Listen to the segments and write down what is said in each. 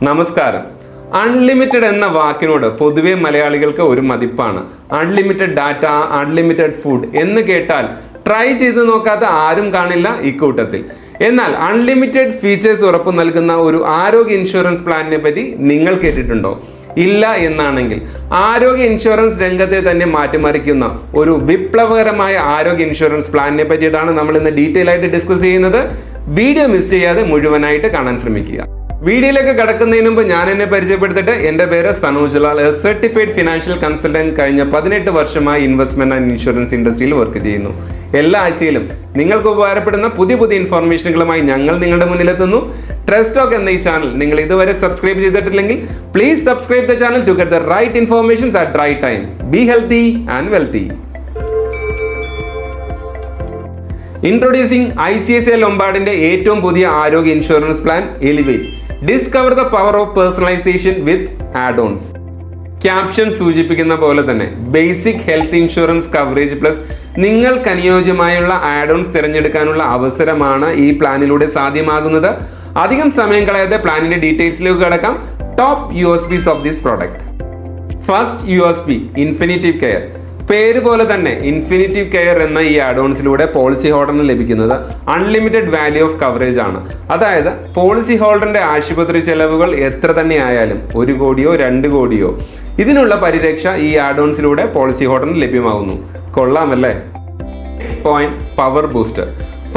നമസ്കാരം. അൺലിമിറ്റഡ് എന്ന വാക്കിനോട് പൊതുവെ മലയാളികൾക്ക് ഒരു മതിപ്പാണ്. അൺലിമിറ്റഡ് ഡാറ്റ, അൺലിമിറ്റഡ് ഫുഡ് എന്ന് കേട്ടാൽ ട്രൈ ചെയ്ത് നോക്കാത്ത ആരും കാണില്ല ഇക്കൂട്ടത്തിൽ. എന്നാൽ അൺലിമിറ്റഡ് ഫീച്ചേഴ്സ് ഉറപ്പു നൽകുന്ന ഒരു ആരോഗ്യ ഇൻഷുറൻസ് പ്ലാനിനെ പറ്റി നിങ്ങൾ കേട്ടിട്ടുണ്ടോ? ഇല്ല എന്നാണെങ്കിൽ ആരോഗ്യ ഇൻഷുറൻസ് രംഗത്തെ തന്നെ മാറ്റിമറിക്കുന്ന ഒരു വിപ്ലവകരമായ ആരോഗ്യ ഇൻഷുറൻസ് പ്ലാനിനെ പറ്റിയിട്ടാണ് നമ്മൾ ഇന്ന് ഡീറ്റെയിൽ ആയിട്ട് ഡിസ്കസ് ചെയ്യുന്നത്. വീഡിയോ മിസ് ചെയ്യാതെ മുഴുവനായിട്ട് കാണാൻ ശ്രമിക്കുക. വീഡിയോയിലേക്ക് കടക്കുന്നതിന് മുമ്പ് ഞാൻ എന്നെ പരിചയപ്പെടുത്തിട്ട്, എൻ്റെ പേര് Sanoj Lal, certified financial consultant. കഴിഞ്ഞ 18 വർഷമായി ഇൻവെസ്റ്റ്മെന്റ് ആൻഡ് ഇൻഷുറൻസ് ഇൻഡസ്ട്രിയിൽ വർക്ക് ചെയ്യുന്നു. എല്ലാ ആഴ്ചയിലും നിങ്ങൾക്ക് ഉപകാരപ്പെടുന്ന പുതിയ ഇൻഫോർമേഷനുകളുമായി ഞങ്ങൾ നിങ്ങളുടെ മുന്നിലെത്തുന്നു. ട്രസ്റ്റ് ടോക്ക് എന്ന ഈ ചാനൽ നിങ്ങൾ ഇതുവരെ സബ്സ്ക്രൈബ് ചെയ്തിട്ടില്ലെങ്കിൽ please subscribe the channel to get the right informations at right time. Be healthy and wealthy. Introducing ICICI ലൊംബാർഡിന്റെ ഏറ്റവും പുതിയ ആരോഗ്യ insurance plan elevate. Discover the power of personalisation with add-ons. Caption സൂചിപ്പിക്കുന്ന പോലെ തന്നെ basic health insurance coverage plus നിങ്ങൾക്ക് അനുയോജ്യമായുള്ള add-ons തിരഞ്ഞെടുക്കാനുള്ള അവസരമാണ് ഈ പ്ലാനിലൂടെ സാധ്യമാകുന്നത്. അധികം സമയം കളയാതെ പ്ലാനിന്റെ ഡീറ്റെയിൽസിലേക്ക് കടക്കാം. Top USPs of this product. First USP, infinitive care. പേര് പോലെ തന്നെ ഇൻഫിനിറ്റീവ് കെയർ എന്ന ഈ ആഡ്-ഓൺസിലൂടെ പോളിസി ഹോൾഡറിന് ലഭിക്കുന്നത് അൺലിമിറ്റഡ് വാല്യൂ ഓഫ് കവറേജ് ആണ്. അതായത് പോളിസി ഹോൾഡറിന്റെ ആശുപത്രി ചെലവുകൾ എത്ര തന്നെ ആയാലും 1 കോടിയോ 2 കോടിയോ ഇതിനുള്ള പരിരക്ഷ ഈ ആഡ്-ഓൺസിലൂടെ പോളിസി ഹോൾഡറിന് ലഭ്യമാകുന്നു. കൊള്ളാമല്ലേ? Next point, power booster.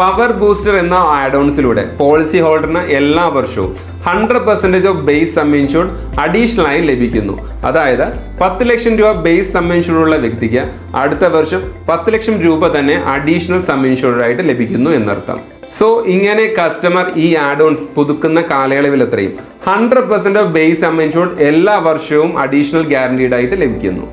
Power booster എന്ന ആഡ്-ഓൺസിലൂടെ പോളിസി ഹോൾഡറിന് എല്ലാ വർഷവും 100% of base sum insured additional ആയി ലഭിക്കുന്നു. അതായത് 10 ലക്ഷം രൂപ ബേസ് സം ഇൻഷുർഡ് ഉള്ള വ്യക്തിക്ക് അടുത്ത വർഷം 10 ലക്ഷം രൂപ തന്നെ അഡീഷണൽ സം ഇൻഷുർഡ് ആയിട്ട് ലഭിക്കുന്നു എന്നർത്ഥം. സോ ഇങ്ങനെ കസ്റ്റമർ ഈ ആഡ്-ഓൺസ് പുതുക്കുന്ന കാലയളവിൽ എത്രയും 100% ഓഫ് ബേസ് സം ഇൻഷുർഡ് എല്ലാ വർഷവും അഡീഷണൽ ഗ്യാരണ്ടീഡ് ആയിട്ട് ലഭിക്കുന്നു.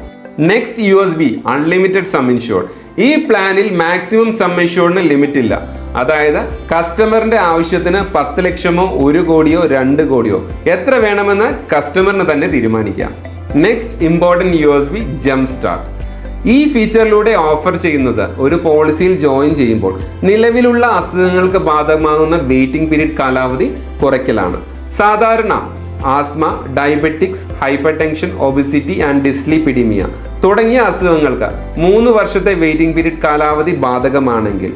Next USP, unlimited sum insured. ഈ പ്ലാനിൽ മാക്സിമം സം ഇൻഷുർഡിന് ലിമിറ്റ് ഇല്ല. അതായത് കസ്റ്റമറിന്റെ ആവശ്യത്തിന് 10 ലക്ഷമോ 1 കോടിയോ 2 കോടിയോ എത്ര വേണമെന്ന് കസ്റ്റമറിന് തന്നെ തീരുമാനിക്കാം. Next important USP, jump start. ഈ ഫീച്ചറിലൂടെ ഓഫർ ചെയ്യുന്നത് ഒരു പോളിസിയിൽ ജോയിൻ ചെയ്യുമ്പോൾ നിലവിലുള്ള അസുഖങ്ങൾക്ക് ബാധകമാകുന്ന വെയിറ്റിംഗ് പീരീഡ് കാലാവധി കുറയ്ക്കലാണ്. സാധാരണ asthma, diabetics, hypertension, obesity and dyslipidaemia തുടങ്ങിയ അസുഖങ്ങൾക്ക് 3 വർഷത്തെ വെയിറ്റിംഗ് പീരീഡ് കാലാവധി ബാധകമാണെങ്കിൽ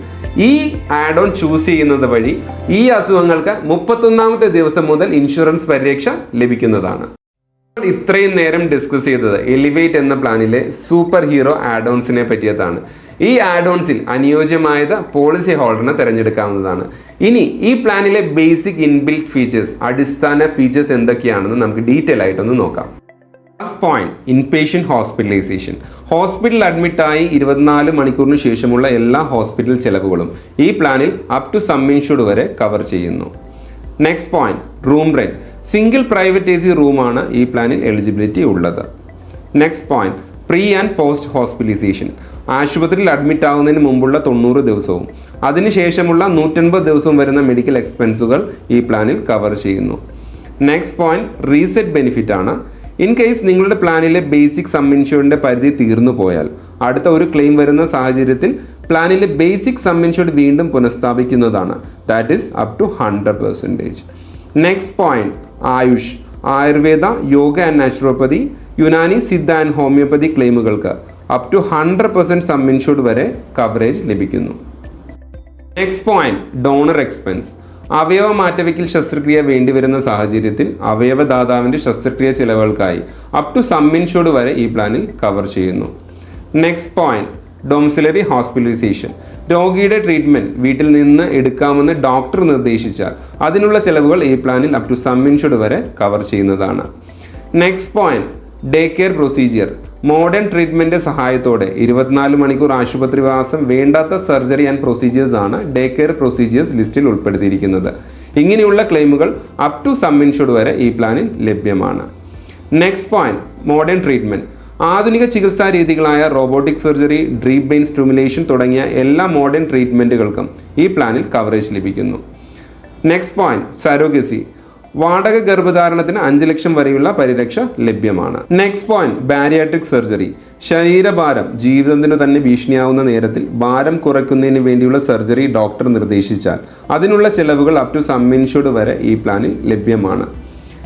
ഈ ആഡ്-ഓൺ ചൂസ് ചെയ്യുന്നത് വഴി ഈ അസുഖങ്ങൾക്ക് 31ാമത്തെ ദിവസം മുതൽ ഇൻഷുറൻസ് പരിരക്ഷ ലഭിക്കുന്നതാണ്. ഇത്രയും നേരം ഡിസ്കസ് ചെയ്തത് എലിവേറ്റ് എന്ന പ്ലാനിലെ സൂപ്പർ ഹീറോ ആഡ്-ഓൺസിനെ പറ്റിയതാണ്. ഈ ആഡ്-ഓൺസിൽ അനുയോജ്യമായത് പോളിസി ഹോൾഡറിനെ തിരഞ്ഞെടുക്കാവുന്നതാണ്. ഇനി ഈ പ്ലാനിലെ ബേസിക് ഇൻബിൽറ്റ് ഫീച്ചേഴ്സ്, അടിസ്ഥാന ഫീച്ചേഴ്സ് എന്തൊക്കെയാണെന്ന് നമുക്ക് ഡീറ്റെയിൽ ആയിട്ടൊന്ന് നോക്കാം. First point, inpatient hospitalisation. ഹോസ്പിറ്റലിൽ അഡ്മിറ്റായി 24 മണിക്കൂറിന് ശേഷമുള്ള എല്ലാ ഹോസ്പിറ്റൽ ചെലവുകളും ഈ പ്ലാനിൽ അപ് ടു സം ഇൻഷുർഡ് വരെ കവർ ചെയ്യുന്നു. Next point, room rent. Single private AC റൂമാണ് ഈ പ്ലാനിൽ എലിജിബിലിറ്റി ഉള്ളത്. Next point, pre and post hospitalisation. ആശുപത്രിയിൽ അഡ്മിറ്റ് ആവുന്നതിന് മുമ്പുള്ള 90 ദിവസവും അതിനുശേഷമുള്ള 180 ദിവസവും വരുന്ന മെഡിക്കൽ എക്സ്പെൻസുകൾ ഈ പ്ലാനിൽ കവർ ചെയ്യുന്നു. നെക്സ്റ്റ് പോയിന്റ്, റീസെറ്റ് ബെനിഫിറ്റ് ആണ്. ഇൻ കേസ് നിങ്ങളുടെ പ്ലാനിലെ ബേസിക് സം ഇൻഷുർഡിന്റെ പരിധി തീർന്നു പോയാൽ അടുത്ത ഒരു ക്ലെയിം വരുന്ന സാഹചര്യത്തിൽ പ്ലാനിലെ ബേസിക് സം ഇൻഷുർഡ് വീണ്ടും പുനഃസ്ഥാപിക്കുന്നതാണ്. That is up to 100%. Next point, AYUSH. Ayurveda, yoga and naturopathy, Unani, Siddha and homoeopathy ക്ലെയിമുകൾക്ക് അപ് ടു 100% സം ഇൻഷുർഡ് വരെ കവറേജ് ലഭിക്കുന്നു. Next point, donor expense. അവയവ മാറ്റവയ്ക്കൽ ശസ്ത്രക്രിയ വേണ്ടിവരുന്ന സാഹചര്യത്തിൽ അവയവദാതാവിന്റെ ശസ്ത്രക്രിയ ചെലവുകൾക്കായി അപ് ടു സം ഇൻഷുർഡ് വരെ ഈ പ്ലാനിൽ കവർ ചെയ്യുന്നു. Next point, domiciliary hospitalisation. രോഗിയുടെ ട്രീറ്റ്മെന്റ് വീട്ടിൽ നിന്ന് എടുക്കാമെന്ന് ഡോക്ടർ നിർദ്ദേശിച്ചാൽ അതിനുള്ള ചെലവുകൾ ഈ പ്ലാനിൽ അപ് ടു സം ഇൻഷുർഡ് വരെ കവർ ചെയ്യുന്നതാണ്. Next point, day care procedure. Modern treatment സഹായത്തോടെ 24 മണിക്കൂർ ആശുപത്രിവാസം വേണ്ടാത്ത സർജറി ആൻഡ് പ്രൊസീജിയേഴ്സ് ആണ് ഡേ കെയർ പ്രൊസീജിയേഴ്സ് ലിസ്റ്റിൽ ഉൾപ്പെടുത്തിയിരിക്കുന്നത്. ഇങ്ങനെയുള്ള ക്ലെയിമുകൾ അപ് ടു സം ഇൻഷുർഡ് വരെ ഈ പ്ലാനിൽ ലഭ്യമാണ്. Next point, modern treatment. ആധുനിക ചികിത്സാ രീതികളായ robotic surgery, deep brain stimulation തുടങ്ങിയ എല്ലാ മോഡേൺ ട്രീറ്റ്മെന്റുകൾക്കും ഈ പ്ലാനിൽ കവറേജ് ലഭിക്കുന്നു. Next point, surrogacy. വാടക ഗർഭധാരണത്തിന് 5 ലക്ഷം വരെയുള്ള പരിരക്ഷ ലഭ്യമാണ്. Next point, bariatric surgery. ശരീരഭാരം ജീവിതത്തിന് തന്നെ ഭീഷണിയാവുന്ന നേരത്തിൽ ഭാരം കുറയ്ക്കുന്നതിന് വേണ്ടിയുള്ള സർജറി ഡോക്ടർ നിർദ്ദേശിച്ചാൽ അതിനുള്ള ചെലവുകൾ അപ് ടു സം ഇൻഷുർഡ് വരെ ഈ പ്ലാനിൽ ലഭ്യമാണ്.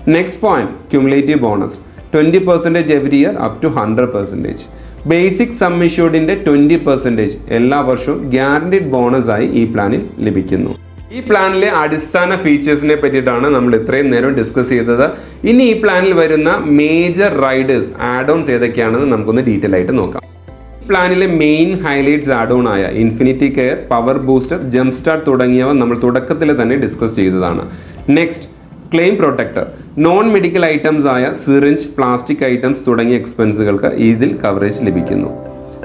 Next point, cumulative bonus 20% every year up to 100%. Basic sum ഇഷ്യൂർഡിന്റെ 20% എല്ലാ വർഷവും ഗ്യാരണ്ടീഡ് ബോണസ് ആയി ഈ പ്ലാനിൽ ലഭിക്കുന്നു. ഈ പ്ലാനിലെ അടിസ്ഥാന ഫീച്ചേഴ്സിനെ പറ്റിയിട്ടാണ് നമ്മൾ ഇത്രയും നേരം ഡിസ്കസ് ചെയ്തത്. ഇനി ഈ പ്ലാനിൽ വരുന്ന മേജർ റൈഡേഴ്സ് ആഡ് ഓൺസ് ഏതൊക്കെയാണെന്ന് നമുക്കൊന്ന് ഡീറ്റെയിൽ ആയിട്ട് നോക്കാം. ഈ പ്ലാനിലെ മെയിൻ ഹൈലൈറ്റ്സ് ആഡ് ഓൺ ആയ infinity care, power booster, jump start തുടങ്ങിയവ നമ്മൾ തുടക്കത്തിൽ തന്നെ ഡിസ്കസ് ചെയ്തതാണ്. Next, claim protector. Non medical items ആയ സിറിഞ്ച്, പ്ലാസ്റ്റിക് ഐറ്റംസ് തുടങ്ങിയ എക്സ്പെൻസുകൾക്ക് ഇതിൽ കവറേജ് ലഭിക്കുന്നു.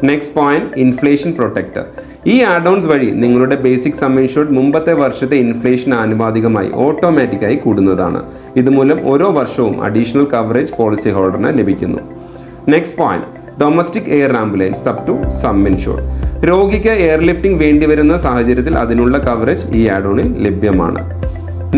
Next point, inflation protector. ഈ ആഡ് ഓൺസ് വഴി നിങ്ങളുടെ ബേസിക് സം ഇൻഷുർഡ് മുമ്പത്തെ വർഷത്തെ ഇൻഫ്ലേഷൻ ആനുപാതികമായി ഓട്ടോമാറ്റിക്കായി കൂടുന്നതാണ്. ഇതുമൂലം ഓരോ വർഷവും അഡീഷണൽ കവറേജ് പോളിസി ഹോൾഡറിന് ലഭിക്കുന്നു. Next point, domestic air ambulance up to sum insured. രോഗിക്ക് എയർലിഫ്റ്റിംഗ് വേണ്ടിവരുന്ന സാഹചര്യത്തിൽ അതിനുള്ള കവറേജ് ഈ ആഡ് ഓണിൽ ലഭ്യമാണ്.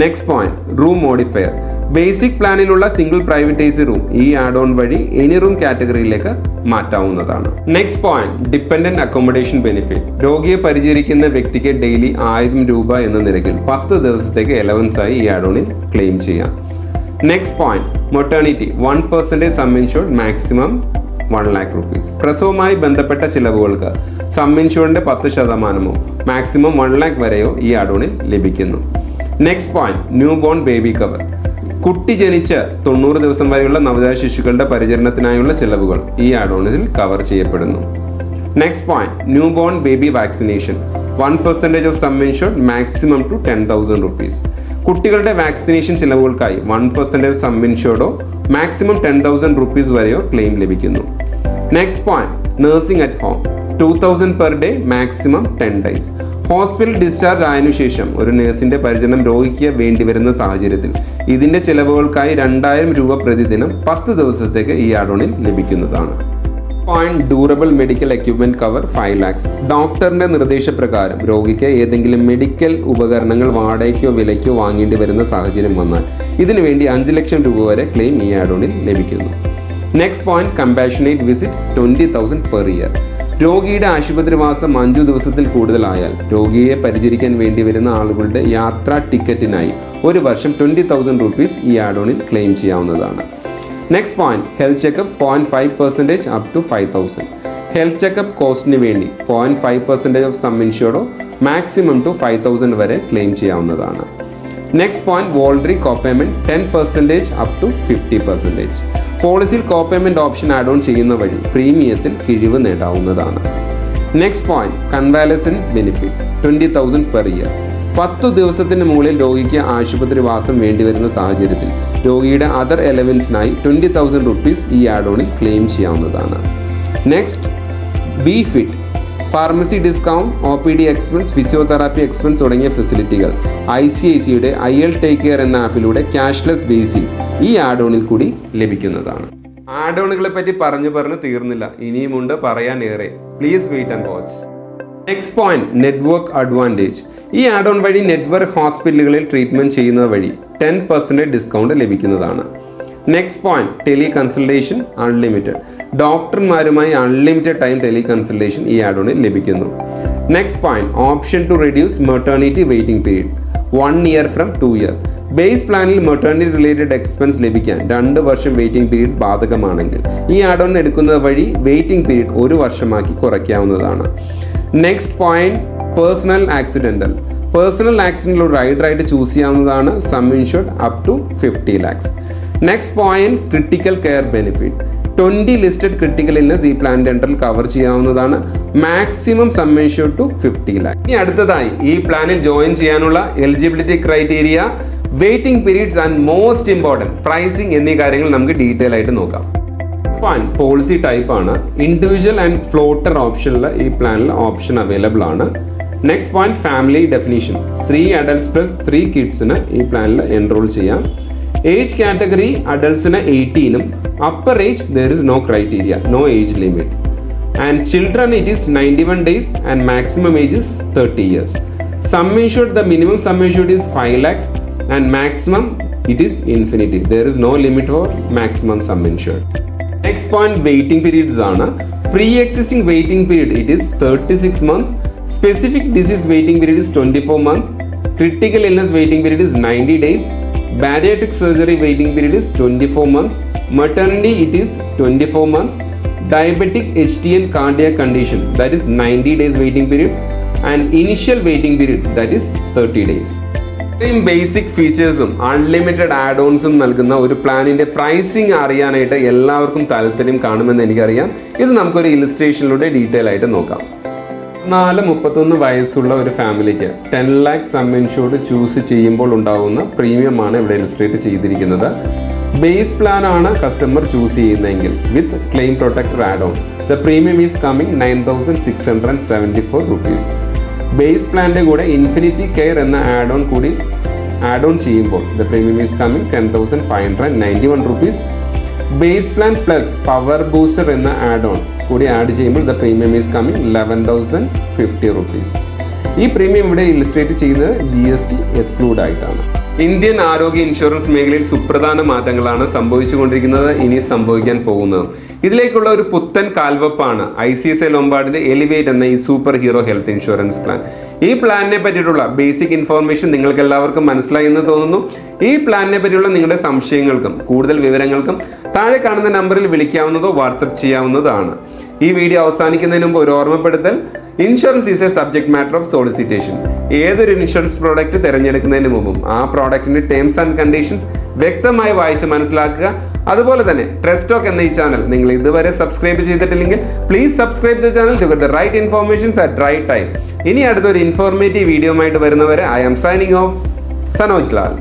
Next point, room modifier. Basic പ്ലാനിലുള്ള single private A C room ഈ ആഡ് ഓൺ വഴി എനി റൂം കാറ്റഗറിയിലേക്ക് മാറ്റാവുന്നതാണ്. Next point, dependent accommodation benefit. രോഗിയെ പരിചരിക്കുന്ന വ്യക്തിക്ക് ഡെയിലി 1000 രൂപ എന്ന നിരക്കിൽ 10 ദിവസത്തേക്ക് അലവൻസ് ആയി ഈ ആഡ് ഓണിൽ ക്ലെയിം ചെയ്യാം. Next point, maternity 1% sum insured, maximum 1 lakh rupees. പ്രസവവുമായി ബന്ധപ്പെട്ട ചിലവുകൾക്ക് സം ഇൻഷുർഡിന്റെ 10% മാക്സിമം 1 lakh വരെയോ ഈ ആഡ് ഓണിൽ ലഭിക്കുന്നു. Next point, new born baby cover. കുട്ടി ജനിച്ച് 90 ദിവസം വരെയുള്ള നവജാത ശിശുക്കളുടെ പരിചരണത്തിനായുള്ള ചിലവുകൾ ഈ ആഡ് ഓണിൽ കവർ ചെയ്യപ്പെടുന്നു. Next point, new born baby vaccination. 1% of sum insured, maximum to 10,000 rupees. കുട്ടികളുടെ വാക്സിനേഷൻ ചിലവുകൾക്കായി 1% ഓഫ് സം ഇൻഷുർഡോ മാക്സിമം 10,000 rupees വരെയോ ക്ലെയിം ലഭിക്കുന്നു. Next point, nursing at home. 2,000 per day, maximum 10 days. Hospital discharge ആയതിനു ശേഷം ഒരു നഴ്സിന്റെ പരിചരണം രോഗിക്ക് വേണ്ടിവരുന്ന സാഹചര്യത്തിൽ ഇതിന്റെ ചിലവുകൾക്കായി 2000 രൂപ പ്രതിദിനം 10 ദിവസത്തേക്ക് ഈ ആഡ് ഓണിൽ ലഭിക്കുന്നതാണ്. Point, durable medical equipment cover 5 lakhs. ഡോക്ടറിന്റെ നിർദ്ദേശപ്രകാരം രോഗിക്ക് ഏതെങ്കിലും മെഡിക്കൽ ഉപകരണങ്ങൾ വാടകയ്ക്കോ വിലയ്ക്കോ വാങ്ങേണ്ടി വരുന്ന സാഹചര്യം വന്നാൽ ഇതിനു വേണ്ടി 5 ലക്ഷം രൂപ വരെ ക്ലെയിം ഈ ആഡ് ഓണിൽ ലഭിക്കുന്നു. Next point, compassionate visit 20,000 per year. രോഗിയുടെ ആശുപത്രിവാസം 5 ദിവസത്തിൽ കൂടുതലായാൽ രോഗിയെ പരിചരിക്കാൻ വേണ്ടി വരുന്ന ആളുകളുടെ യാത്രാ ടിക്കറ്റിനായി ഒരു വർഷം 20,000 rupees ഈ ആഡ് ഓണിൽ ക്ലെയിം ചെയ്യാവുന്നതാണ്. Next point, health checkup 0.5% up to 5,000. Health checkup കോസ്റ്റിന് വേണ്ടി 0.5% ഓഫ് സം ഇൻഷുർഡോ മാക്സിമം ടു 5,000 വരെ ക്ലെയിം ചെയ്യാവുന്നതാണ്. Next point, voluntary copayment 10% up to 50%. പോളിസിയിൽ കോപേയ്മെന്റ് ഓപ്ഷൻ ആഡ് ഓൺ ചെയ്യുന്ന വഴി പ്രീമിയത്തിൽ കിഴിവ് നേടാവുന്നതാണ്. Next point, convalescent benefit 20,000 per year. 10 ദിവസത്തിന് മുകളിൽ രോഗിക്ക് ആശുപത്രിവാസം വേണ്ടിവരുന്ന സാഹചര്യത്തിൽ രോഗിയുടെ അതർ എലവൻസിനായി 20,000 rupees ഈ ആഡ് ഓണിൽ ക്ലെയിം ചെയ്യാവുന്നതാണ്. Next, B fit. Pharmacy discount, OPD expense, physiotherapy expense തുടങ്ങിയ ഫെസിലിറ്റികൾ ICICയുടെ IL ടേക്ക് കെയർ എന്ന ആപ്പിലൂടെ ക്യാഷ്ലെസ് ബേസിൽ ഈ ആഡ് ഓണിൽ കൂടി ലഭിക്കുന്നതാണ്. ആഡ് ഓണുകളെ പറ്റി പറഞ്ഞു തീർന്നില്ല, ഇനിയുമുണ്ട് പറയാൻ ഏറെ. Please wait and watch. Next point, network advantage. ഈ ആഡ് ഓൺ വഴി നെറ്റ്വർക്ക് ഹോസ്പിറ്റലുകളിൽ ട്രീറ്റ്മെന്റ് ചെയ്യുന്നത് വഴി 10% ഡിസ്കൗണ്ട് ലഭിക്കുന്നതാണ്. Next point, teleconsultation unlimited. ഡോക്ടർമാരുമായി അൺലിമിറ്റഡ് ടൈം ടെലി കൺസൾട്ടേഷൻ ഈ ആഡ് ഓണിൽ ലഭിക്കുന്നു. Next point, option to reduce maternity waiting period 1 year from 2 year. Base പ്ലാനിൽ മെറ്റേണിറ്റി റിലേറ്റഡ് എക്സ്പെൻസ് ലഭിക്കാൻ 2 വർഷം വെയിറ്റിംഗ് പീരീഡ് ബാധകമാണെങ്കിൽ ഈ ആഡ് ഓൺ എടുക്കുന്നത് വഴി വെയിറ്റിംഗ് പീരീഡ് 1 വർഷമാക്കി കുറയ്ക്കാവുന്നതാണ്. Next point, personal accidental. Personal ആക്സിഡന്റിൽ ഒരു റൈഡറായിട്ട് ചൂസ് ചെയ്യാവുന്നതാണ്. Sum insured up to 50 lakhs. Next point, critical care benefit. 20 listed critical illness ഈ പ്ലാനിന്റെ അണ്ടറിൽ കവർ ചെയ്യാവുന്നതാണ്. Maximum sum insured to 50 lakhs. ഇനി അടുത്തതായി ഈ പ്ലാനിൽ ജോയിൻ ചെയ്യാനുള്ള eligibility criteria, waiting periods and most important pricing എന്നീ കാര്യങ്ങൾ നമുക്ക് ഡീറ്റെയിൽ ആയിട്ട് നോക്കാം. പോളിസി ടൈപ്പ് ആണ്. ഇൻഡിവിജ്വൽ ആൻഡ് ഫ്ലോട്ടർ ഓപ്ഷനിൽ ഈ പ്ലാനിൽ ഓപ്ഷൻ അവൈലബിൾ ആണ്. Next point, family definition. 3 adults plus 3 kidsന് ഈ പ്ലാനിൽ എൻറോൾ ചെയ്യാം. ഏജ് കാറ്റഗറി അഡൾട്ട്സിന് 18ഉം upper age there is no criteria, no age limit. And children it is 91 days and maximum age is 30 years. Sum insured, the minimum sum insured is 5 lakhs and maximum it is infinity. There is no limit for maximum sum insured. Next point, waiting periods ആണ്. Pre existing waiting period it is 36 months. Specific disease waiting period is 24 months. Critical illness waiting period is 90 days. Bariatric surgery waiting period is 24 months. Maternity it is 24 months. Diabetic HTN cardiac condition, that is 90 days waiting period. And initial waiting period, that is 30 days. ഇത്രയും basic ഫീച്ചേഴ്സും unlimited add ഓൺസും നൽകുന്ന ഒരു പ്ലാനിന്റെ pricing അറിയാനായിട്ട് എല്ലാവർക്കും താല്പര്യം കാണുമെന്ന് എനിക്കറിയാം. ഇത് നമുക്കൊരു ഇലിസ്ട്രേഷനിലൂടെ ഡീറ്റെയിൽ ആയിട്ട് നോക്കാം. 34-31 വയസ്സുള്ള ഒരു ഫാമിലിക്ക് 10 lakh സം ഇൻഷുർഡ് ചൂസ് ചെയ്യുമ്പോൾ ഉണ്ടാകുന്ന പ്രീമിയമാണ് ഇവിടെ ഇലിസ്ട്രേറ്റ് ചെയ്തിരിക്കുന്നത്. ബേസ് പ്ലാൻ ആണ് കസ്റ്റമർ ചൂസ് ചെയ്യുന്നതെങ്കിൽ with claim protector add on the premium is coming 9,674 rupees. ബേസ് പ്ലാനിൻ്റെ കൂടെ ഇൻഫിനിറ്റി കെയർ എന്ന ആഡ് ഓൺ കൂടി ആഡ് ഓൺ ചെയ്യുമ്പോൾ the premium is coming 10,591 rupees. Base plan plus power booster എന്ന ആഡ് ഓൺ കൂടി ആഡ് ചെയ്യുമ്പോൾ the premium is coming 11,050 rupees. ഈ പ്രീമിയം ഇവിടെ ഇലിസ്ട്രേറ്റ് ചെയ്യുന്നത് GST എക്സ്ക്ലൂഡ് ആയിട്ടാണ്. ഇന്ത്യൻ ആരോഗ്യ ഇൻഷുറൻസ് മേഖലയിൽ സുപ്രധാന മാറ്റങ്ങളാണ് സംഭവിച്ചുകൊണ്ടിരിക്കുന്നത്, ഇനി സംഭവിക്കാൻ പോകുന്നത്. ഇതിലേക്കുള്ള ഒരു പുത്തൻ കാൽവെപ്പാണ് ICICI ലൊംബാർഡിന്റെ എലിവേറ്റ് എന്ന ഈ super hero health insurance plan. ഈ പ്ലാനിനെ പറ്റിയിട്ടുള്ള ബേസിക് ഇൻഫോർമേഷൻ നിങ്ങൾക്ക് എല്ലാവർക്കും മനസ്സിലായി എന്ന് തോന്നുന്നു. ഈ പ്ലാനിനെ പറ്റിയുള്ള നിങ്ങളുടെ സംശയങ്ങൾക്കും കൂടുതൽ വിവരങ്ങൾക്കും താഴെ കാണുന്ന നമ്പറിൽ വിളിക്കാവുന്നതോ വാട്സപ്പ് ചെയ്യാവുന്നതാണ്. ഈ വീഡിയോ അവസാനിക്കുന്നതിന് മുമ്പ് ഒരു ഓർമ്മപ്പെടുത്തൽ, insurance is A subject matter of സോളിസിറ്റേഷൻ. ഏതൊരു ഇൻഷുറൻസ് പ്രോഡക്റ്റ് തിരഞ്ഞെടുക്കുന്നതിന് മുമ്പും ആ പ്രോഡക്റ്റിന്റെ ടേംസ് ആൻഡ് കണ്ടീഷൻസ് വ്യക്തമായി വായിച്ച് മനസ്സിലാക്കുക. അതുപോലെ തന്നെ ട്രസ്റ്റ് ടോക്ക് എന്ന ഈ ചാനൽ നിങ്ങൾ ഇതുവരെ സബ്സ്ക്രൈബ് ചെയ്തിട്ടില്ലെങ്കിൽ please subscribe the channel to get the right informations at right time. ഇനി അടുത്തൊരു ഇൻഫോർമേറ്റീവ് വീഡിയോ ആയിട്ട് വരുന്നവരെ I am signing off, Sanoj Lal.